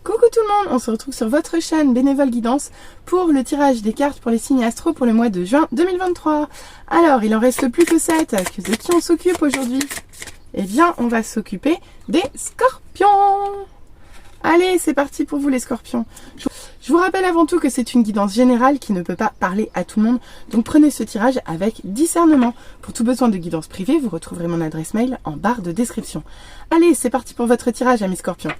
Coucou tout le monde, on se retrouve sur votre chaîne Bénévole Guidance pour le tirage des cartes pour les signes astro pour le mois de juin 2023. Alors, il en reste plus que 7. De qui on s'occupe aujourd'hui? Eh bien, on va s'occuper des scorpions. Allez, c'est parti pour vous les scorpions. Je vous rappelle avant tout que c'est une guidance générale qui ne peut pas parler à tout le monde. Donc prenez ce tirage avec discernement. Pour tout besoin de guidance privée, vous retrouverez mon adresse mail en barre de description. Allez, c'est parti pour votre tirage, amis scorpions.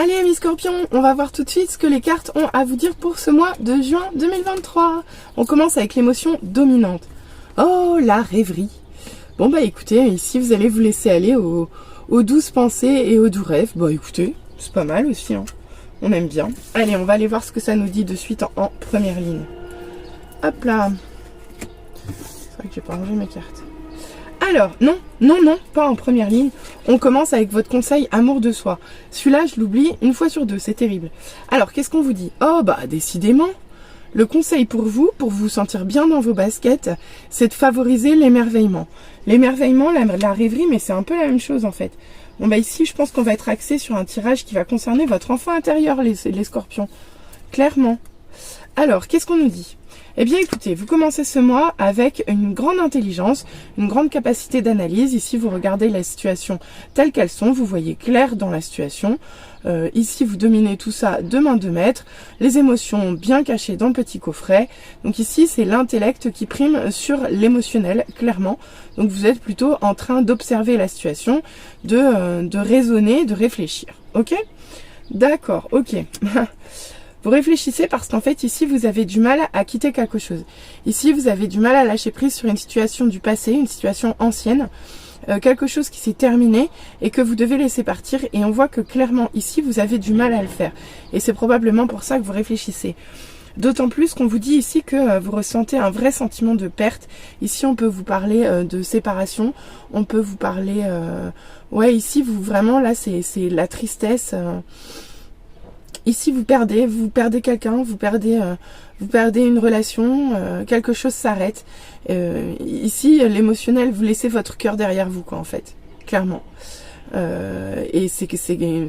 Allez amis scorpions, on va voir tout de suite ce que les cartes ont à vous dire pour ce mois de juin 2023. On commence avec l'émotion dominante. Oh, la rêverie. Bon bah écoutez, ici vous allez vous laisser aller aux douces pensées et aux doux rêves. Bah écoutez, c'est pas mal aussi, hein. On aime bien. Allez, on va aller voir ce que ça nous dit de suite en première ligne. Hop là. C'est vrai que j'ai pas rangé mes cartes. Alors, non, pas en première ligne. On commence avec votre conseil amour de soi. Celui-là, je l'oublie une fois sur deux, c'est terrible. Alors, qu'est-ce qu'on vous dit? Oh, bah, décidément, le conseil pour vous sentir bien dans vos baskets, c'est de favoriser l'émerveillement. L'émerveillement, la rêverie, mais c'est un peu la même chose, en fait. Bon, bah, ici, je pense qu'on va être axé sur un tirage qui va concerner votre enfant intérieur, les scorpions. Clairement. Alors, qu'est-ce qu'on nous dit? Eh bien écoutez, vous commencez ce mois avec une grande intelligence, une grande capacité d'analyse. Ici vous regardez la situation telle qu'elles sont, vous voyez clair dans la situation. Ici vous dominez tout ça de main de maître, les émotions bien cachées dans le petit coffret. Donc ici c'est l'intellect qui prime sur l'émotionnel, clairement. Donc vous êtes plutôt en train d'observer la situation, de raisonner, de réfléchir. Ok? D'accord, ok. Vous réfléchissez parce qu'en fait, ici, vous avez du mal à quitter quelque chose. Ici, vous avez du mal à lâcher prise sur une situation du passé, une situation ancienne, quelque chose qui s'est terminé et que vous devez laisser partir. Et on voit que clairement, ici, vous avez du mal à le faire. Et c'est probablement pour ça que vous réfléchissez. D'autant plus qu'on vous dit ici que vous ressentez un vrai sentiment de perte. Ici, on peut vous parler de séparation. On peut vous parler... Ouais, ici, vous vraiment, là, c'est la tristesse... Ici, vous perdez quelqu'un, vous perdez une relation, quelque chose s'arrête. Ici, l'émotionnel, vous laissez votre cœur derrière vous, quoi, en fait, clairement. Et c'est que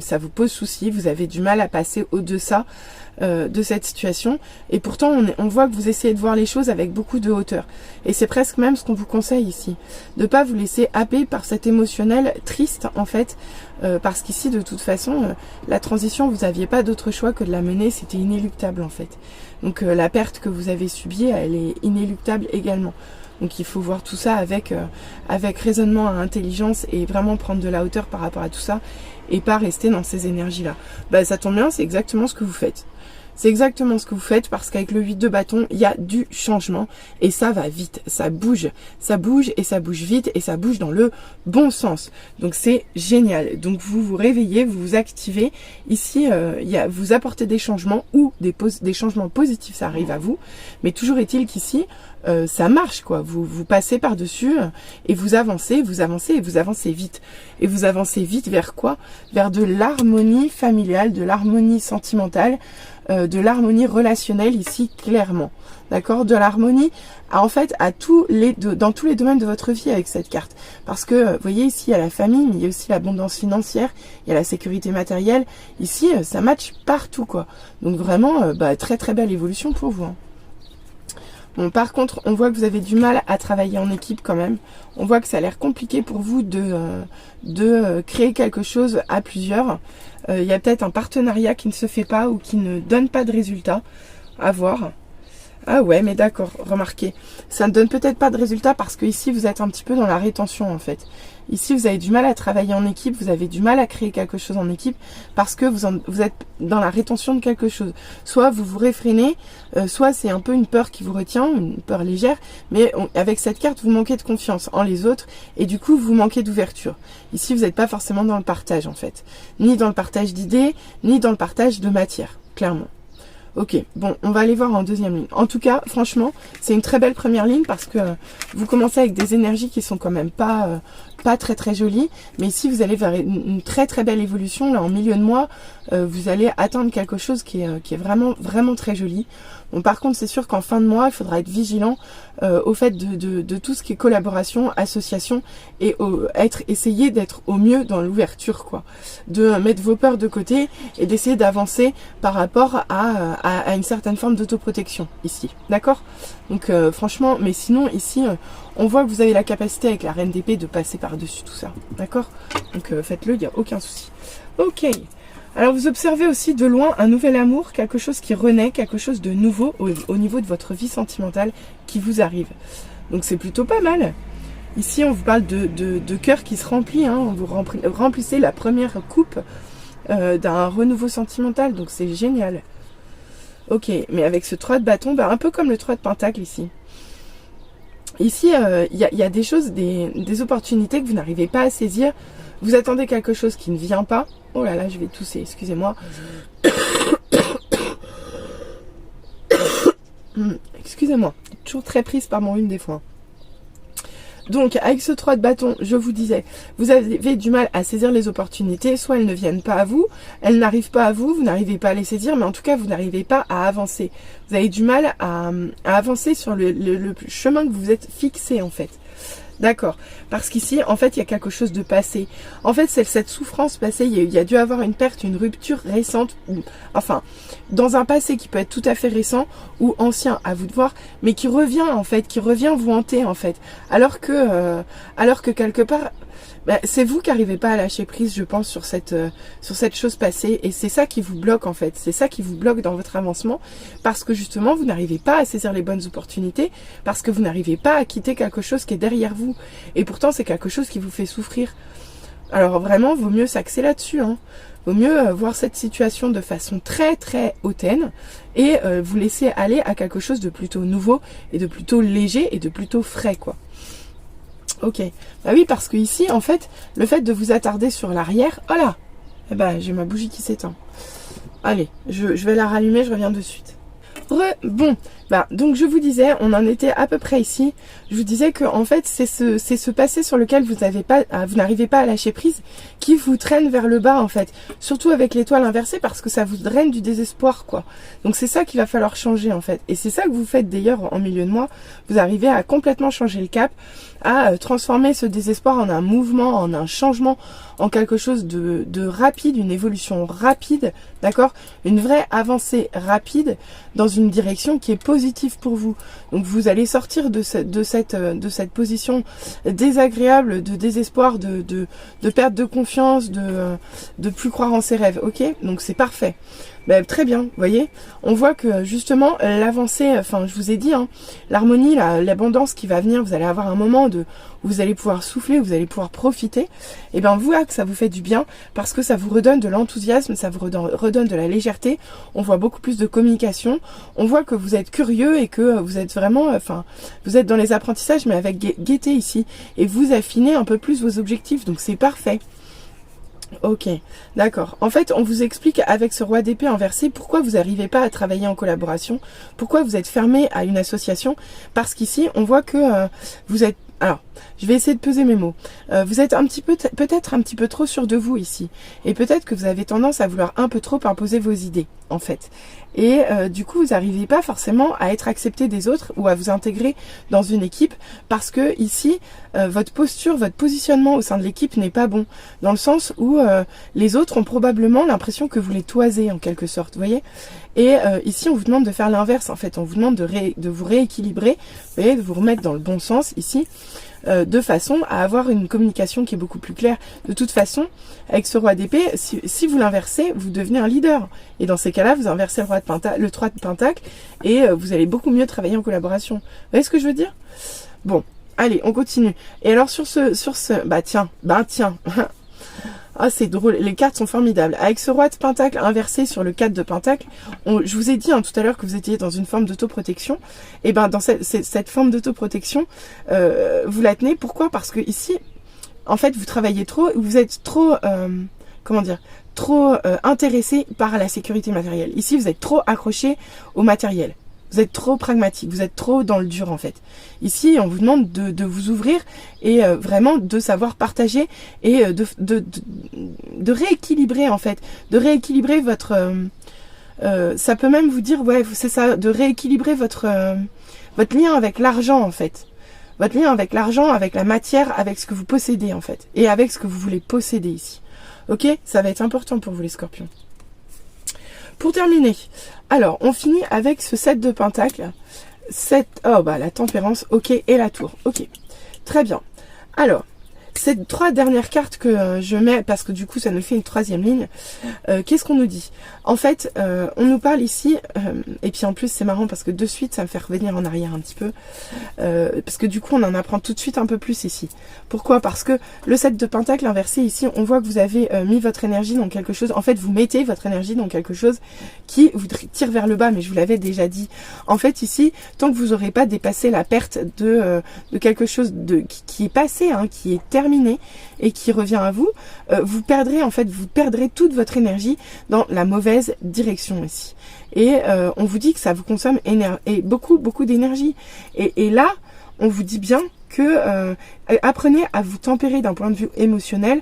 ça vous pose souci, vous avez du mal à passer au-delà de cette situation. Et pourtant, on voit que vous essayez de voir les choses avec beaucoup de hauteur. Et c'est presque même ce qu'on vous conseille ici. De pas vous laisser happer par cet émotionnel triste, en fait. Parce qu'ici, de toute façon, la transition, vous n'aviez pas d'autre choix que de la mener. C'était inéluctable, en fait. Donc, la perte que vous avez subie, elle est inéluctable également. Donc il faut voir tout ça avec raisonnement à intelligence et vraiment prendre de la hauteur par rapport à tout ça et pas rester dans ces énergies-là. Bah ça tombe bien, c'est exactement ce que vous faites. C'est exactement ce que vous faites parce qu'avec le 8 de bâton, il y a du changement et ça va vite, ça bouge et ça bouge vite et ça bouge dans le bon sens. Donc c'est génial. Donc vous vous réveillez, vous vous activez. Ici, vous apportez des changements ou des changements positifs, ça arrive à vous. Mais toujours est-il qu'ici, ça marche quoi. Vous passez par-dessus et vous avancez et vous avancez vite. Et vous avancez vite vers quoi? Vers de l'harmonie familiale, de l'harmonie sentimentale, de l'harmonie relationnelle ici clairement, d'accord, de l'harmonie en fait dans tous les domaines de votre vie avec cette carte, parce que vous voyez ici il y a la famille, mais il y a aussi l'abondance financière, il y a la sécurité matérielle, ici ça match partout quoi, donc vraiment très très belle évolution pour vous, hein. Bon, par contre, on voit que vous avez du mal à travailler en équipe quand même. On voit que ça a l'air compliqué pour vous de créer quelque chose à plusieurs. Il y a peut-être un partenariat qui ne se fait pas ou qui ne donne pas de résultat. À voir. Ah ouais, mais d'accord, remarquez. Ça ne donne peut-être pas de résultat parce que ici, vous êtes un petit peu dans la rétention en fait. Ici, vous avez du mal à travailler en équipe, vous avez du mal à créer quelque chose en équipe parce que vous êtes dans la rétention de quelque chose. Soit vous vous réfrénez, soit c'est un peu une peur qui vous retient, une peur légère, mais avec cette carte, vous manquez de confiance en les autres et du coup, vous manquez d'ouverture. Ici, vous n'êtes pas forcément dans le partage en fait. Ni dans le partage d'idées, ni dans le partage de matière, clairement. Ok, bon, on va aller voir en deuxième ligne. En tout cas, franchement, c'est une très belle première ligne parce que vous commencez avec des énergies qui sont quand même pas très très jolies. Mais ici, vous allez vers une très très belle évolution. Là, en milieu de mois, vous allez atteindre quelque chose qui est vraiment vraiment très joli. Bon, par contre, c'est sûr qu'en fin de mois, il faudra être vigilant au fait de tout ce qui est collaboration, association et essayer d'être au mieux dans l'ouverture, quoi. De mettre vos peurs de côté et d'essayer d'avancer par rapport à une certaine forme d'autoprotection ici. D'accord? Donc franchement, mais sinon ici, on voit que vous avez la capacité avec la reine d'épée de passer par-dessus tout ça. D'accord? Donc faites-le, il n'y a aucun souci. Ok. Alors vous observez aussi de loin un nouvel amour, quelque chose qui renaît, quelque chose de nouveau au niveau de votre vie sentimentale qui vous arrive. Donc c'est plutôt pas mal. Ici on vous parle de cœur qui se remplit, hein. Vous remplissez la première coupe d'un renouveau sentimental, donc c'est génial. Ok, mais avec ce 3 de bâton, un peu comme le 3 de pentacle ici. Ici, il y a des choses, des opportunités que vous n'arrivez pas à saisir. Vous attendez quelque chose qui ne vient pas. Oh là là, je vais tousser, excusez-moi. Excusez-moi, toujours très prise par mon rhume des fois. Donc, avec ce 3 de bâton, je vous disais, vous avez du mal à saisir les opportunités. Soit elles ne viennent pas à vous, elles n'arrivent pas à vous, vous n'arrivez pas à les saisir, mais en tout cas, vous n'arrivez pas à avancer. Vous avez du mal à avancer sur le chemin que vous vous êtes fixé, en fait. D'accord. Parce qu'ici, en fait, il y a quelque chose de passé. En fait, c'est cette souffrance passée. Il y a dû avoir une perte, une rupture récente. Enfin, dans un passé qui peut être tout à fait récent ou ancien, à vous de voir, mais qui revient, en fait, qui revient vous hanter, en fait. Alors que quelque part, c'est vous qui n'arrivez pas à lâcher prise, je pense, sur cette chose passée. Et c'est ça qui vous bloque, en fait. C'est ça qui vous bloque dans votre avancement. Parce que, justement, vous n'arrivez pas à saisir les bonnes opportunités. Parce que vous n'arrivez pas à quitter quelque chose qui est derrière vous. Et pourtant, c'est quelque chose qui vous fait souffrir. Alors, vraiment, vaut mieux s'axer là-dessus, hein. Vaut mieux voir cette situation de façon très, très hautaine. Et vous laisser aller à quelque chose de plutôt nouveau. Et de plutôt léger. Et de plutôt frais, quoi. Ok, bah oui, parce que ici, en fait, le fait de vous attarder sur l'arrière, oh là, eh ben, j'ai ma bougie qui s'éteint. Allez, je vais la rallumer, je reviens de suite. Bon, donc je vous disais, on en était à peu près ici. Je vous disais que en fait, c'est ce passé sur lequel vous n'arrivez pas à lâcher prise, qui vous traîne vers le bas en fait. Surtout avec l'étoile inversée, parce que ça vous draine du désespoir, quoi. Donc c'est ça qu'il va falloir changer en fait. Et c'est ça que vous faites d'ailleurs en milieu de mois. Vous arrivez à complètement changer le cap, à transformer ce désespoir en un mouvement, en un changement, en quelque chose de rapide, une évolution rapide, d'accord? Une vraie avancée rapide dans une direction qui est positive pour vous. Donc vous allez sortir de cette position désagréable, de désespoir, de perte de confiance, de plus croire en ses rêves, ok? Donc c'est parfait. Très bien, vous voyez, on voit que justement l'avancée, enfin je vous ai dit, hein, l'harmonie, l'abondance qui va venir, vous allez avoir un moment où vous allez pouvoir souffler, vous allez pouvoir profiter, et bien vous, que ça vous fait du bien, parce que ça vous redonne de l'enthousiasme, ça vous redonne de la légèreté, on voit beaucoup plus de communication, on voit que vous êtes curieux et que vous êtes vraiment, vous êtes dans les apprentissages mais avec gaieté ici, et vous affinez un peu plus vos objectifs, donc c'est parfait. Ok, d'accord. En fait, on vous explique avec ce roi d'épée inversé pourquoi vous n'arrivez pas à travailler en collaboration, pourquoi vous êtes fermé à une association, parce qu'ici, on voit que vous êtes... Alors, je vais essayer de peser mes mots. Vous êtes peut-être un petit peu trop sûr de vous ici. Et peut-être que vous avez tendance à vouloir un peu trop imposer vos idées, en fait. Et du coup, vous n'arrivez pas forcément à être accepté des autres ou à vous intégrer dans une équipe parce que ici, votre posture, votre positionnement au sein de l'équipe n'est pas bon. Dans le sens où les autres ont probablement l'impression que vous les toisez en quelque sorte, vous voyez. Et ici, on vous demande de faire l'inverse, en fait. On vous demande de vous rééquilibrer, vous voyez, de vous remettre dans le bon sens ici. De façon à avoir une communication qui est beaucoup plus claire. De toute façon, avec ce roi d'épée, si vous l'inversez, vous devenez un leader. Et dans ces cas-là, vous inversez le 3 de pentacle et vous allez beaucoup mieux travailler en collaboration. Vous voyez ce que je veux dire? Bon, allez, on continue. Et alors sur ce, tiens. Ah, c'est drôle, les cartes sont formidables. Avec ce roi de pentacle inversé sur le 4 de pentacle, je vous ai dit tout à l'heure que vous étiez dans une forme d'autoprotection. Et dans cette forme d'autoprotection, vous la tenez. Pourquoi? Parce que ici, en fait, vous travaillez trop, vous êtes trop, trop intéressé par la sécurité matérielle. Ici, vous êtes trop accroché au matériel. Vous êtes trop pragmatique, vous êtes trop dans le dur en fait. Ici, on vous demande de vous ouvrir et vraiment de savoir partager et de rééquilibrer en fait. De rééquilibrer votre... ça peut même vous dire, ouais, c'est ça, de rééquilibrer votre lien avec l'argent en fait. Votre lien avec l'argent, avec la matière, avec ce que vous possédez en fait. Et avec ce que vous voulez posséder ici. Ok? Ça va être important pour vous les scorpions. Pour terminer, alors on finit avec ce 7 de pentacles. La tempérance, ok, et la tour, ok. Très bien. Alors, ces 3 dernières cartes que je mets, parce que du coup ça nous fait une 3e ligne, qu'est-ce qu'on nous dit? En fait, on nous parle ici, et puis en plus c'est marrant parce que de suite ça me fait revenir en arrière un petit peu, parce que du coup on en apprend tout de suite un peu plus ici. Pourquoi? Parce que le 7 de pentacle inversé ici, on voit que vous avez mis votre énergie dans quelque chose, en fait vous mettez votre énergie dans quelque chose qui vous tire vers le bas, mais je vous l'avais déjà dit. En fait ici, tant que vous n'aurez pas dépassé la perte de quelque chose qui est passé, hein, qui est terminé et qui revient à vous, vous perdrez en fait, vous perdrez toute votre énergie dans la mauvaise direction ici. Et on vous dit que ça vous consomme beaucoup d'énergie. Et là, on vous dit bien que apprenez à vous tempérer d'un point de vue émotionnel,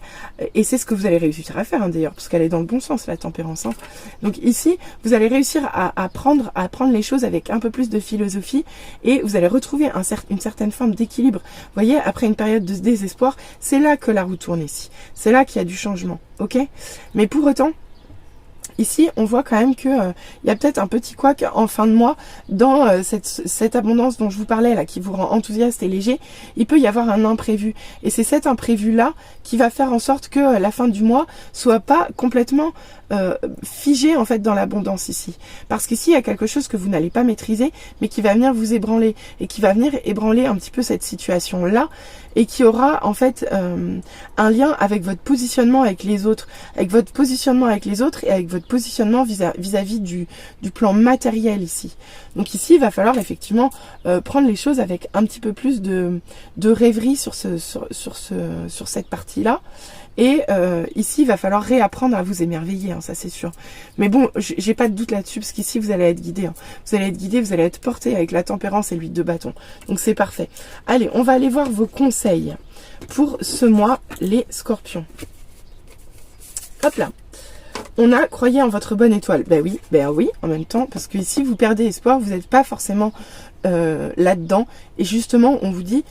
et c'est ce que vous allez réussir à faire hein, d'ailleurs, parce qu'elle est dans le bon sens la tempérance. Hein. Donc ici, vous allez réussir à prendre les choses avec un peu plus de philosophie, et vous allez retrouver une certaine forme d'équilibre. Vous voyez, après une période de désespoir, c'est là que la roue tourne ici. C'est là qu'il y a du changement, ok? Mais pour autant, ici, on voit quand même que y a peut-être un petit couac en fin de mois dans cette abondance dont je vous parlais là, qui vous rend enthousiaste et léger. Il peut y avoir un imprévu. Et c'est cet imprévu-là qui va faire en sorte que la fin du mois soit pas complètement figé en fait dans l'abondance ici. Parce qu'ici, il y a quelque chose que vous n'allez pas maîtriser, mais qui va venir vous ébranler. Et qui va venir ébranler un petit peu cette situation-là. Et qui aura en fait un lien avec votre positionnement avec les autres. Avec votre positionnement avec les autres et avec votre positionnement vis-à-vis du plan matériel ici. Donc ici, il va falloir effectivement prendre les choses avec un petit peu plus de rêverie sur cette partie-là. Et ici, il va falloir réapprendre à vous émerveiller, hein, ça c'est sûr. Mais bon, j'ai pas de doute là-dessus, parce qu'ici, vous allez être guidé. Hein. Vous allez être guidé, vous allez être porté avec la tempérance et l'huile de bâton. Donc c'est parfait. Allez, on va aller voir vos conseils pour ce mois, les scorpions. Hop là. On a croyez en votre bonne étoile. Ben oui, en même temps, parce que ici, vous perdez espoir, vous n'êtes pas forcément là-dedans. Et justement, on vous dit...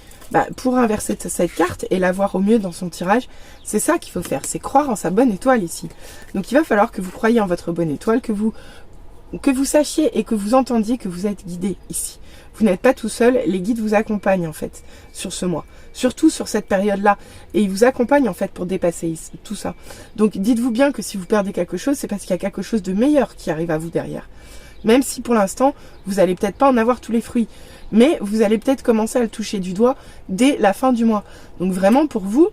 pour inverser cette carte et la voir au mieux dans son tirage, c'est ça qu'il faut faire, c'est croire en sa bonne étoile ici. Donc il va falloir que vous croyiez en votre bonne étoile, que vous sachiez et que vous entendiez que vous êtes guidé ici. Vous n'êtes pas tout seul, les guides vous accompagnent en fait sur ce mois, surtout sur cette période-là. Et ils vous accompagnent en fait pour dépasser tout ça. Donc dites-vous bien que si vous perdez quelque chose, c'est parce qu'il y a quelque chose de meilleur qui arrive à vous derrière. Même si pour l'instant, vous n'allez peut-être pas en avoir tous les fruits. Mais vous allez peut-être commencer à le toucher du doigt dès la fin du mois. Donc vraiment pour vous,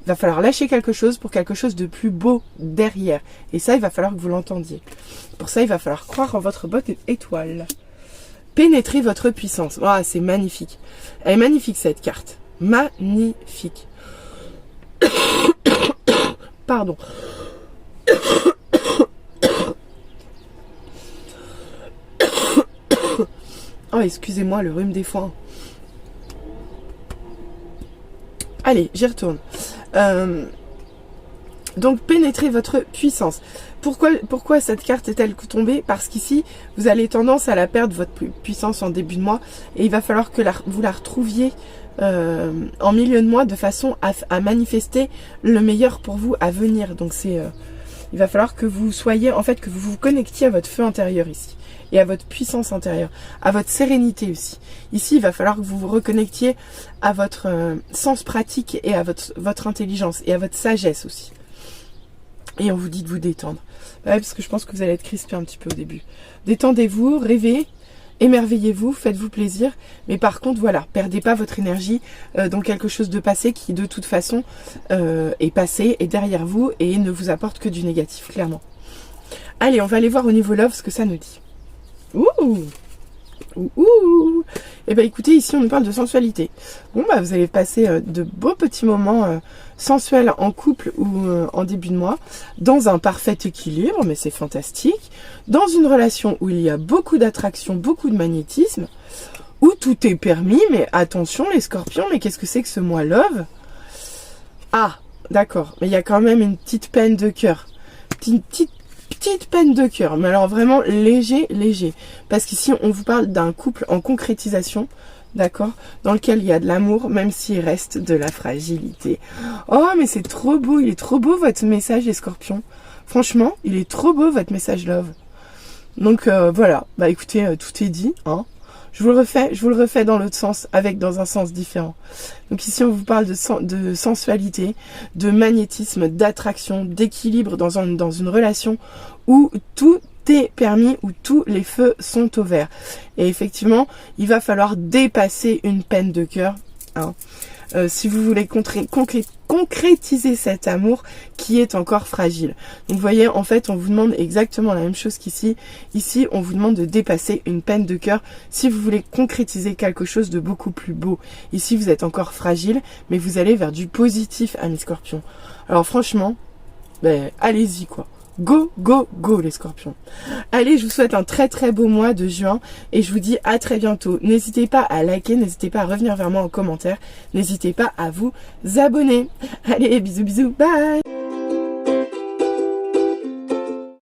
il va falloir lâcher quelque chose pour quelque chose de plus beau derrière. Et ça, il va falloir que vous l'entendiez. Pour ça, il va falloir croire en votre bonne étoile. Pénétrez votre puissance. Ah, c'est magnifique. Elle est magnifique cette carte. Magnifique. Pardon. Oh, excusez-moi, le rhume des foins. Allez, j'y retourne. Donc, pénétrez votre puissance. Pourquoi cette carte est-elle tombée? Parce qu'ici, vous avez tendance à la perdre, votre puissance en début de mois. Et il va falloir que vous la retrouviez en milieu de mois de façon à manifester le meilleur pour vous à venir. Donc, il va falloir que vous soyez, en fait, que vous vous connectiez à votre feu intérieur ici. Et à votre puissance intérieure, à votre sérénité aussi. Ici, il va falloir que vous vous reconnectiez à votre sens pratique et à votre intelligence et à votre sagesse aussi. Et on vous dit de vous détendre. Ouais, parce que je pense que vous allez être crispé un petit peu au début. Détendez-vous, rêvez, émerveillez-vous, faites-vous plaisir. Mais par contre, voilà, perdez pas votre énergie dans quelque chose de passé qui, de toute façon, est passé, est derrière vous et ne vous apporte que du négatif, clairement. Allez, on va aller voir au niveau love ce que ça nous dit. Ouh! Ouh. Et bah écoutez, ici on nous parle de sensualité. Bon bah vous allez passer de beaux petits moments sensuels en couple ou en début de mois, dans un parfait équilibre, mais c'est fantastique, dans une relation où il y a beaucoup d'attraction, beaucoup de magnétisme, où tout est permis, mais attention les scorpions, mais qu'est-ce que c'est que ce mois love? Ah, d'accord, mais il y a quand même une petite peine de cœur. Petite peine de cœur, mais alors vraiment léger. Parce qu'ici, on vous parle d'un couple en concrétisation, d'accord, dans lequel il y a de l'amour, même s'il reste de la fragilité. Oh, mais c'est trop beau, il est trop beau votre message, les scorpions. Franchement, il est trop beau votre message love. Donc voilà, bah écoutez, tout est dit, hein. Je vous le refais dans l'autre sens, dans un sens différent. Donc ici, on vous parle de sensualité, de magnétisme, d'attraction, d'équilibre dans une relation où tout est permis, où tous les feux sont au vert. Et effectivement, il va falloir dépasser une peine de cœur, hein. Si vous voulez concrétiser cet amour qui est encore fragile. Donc vous voyez, en fait, on vous demande exactement la même chose qu'ici. Ici, on vous demande de dépasser une peine de cœur si vous voulez concrétiser quelque chose de beaucoup plus beau. Ici, vous êtes encore fragile, mais vous allez vers du positif, amis scorpions. Alors franchement, ben, allez-y quoi. Go, go, go les scorpions. Allez, je vous souhaite un très très beau mois de juin et je vous dis à très bientôt. N'hésitez pas à liker, n'hésitez pas à revenir vers moi en commentaire, n'hésitez pas à vous abonner. Allez, bisous bisous, bye.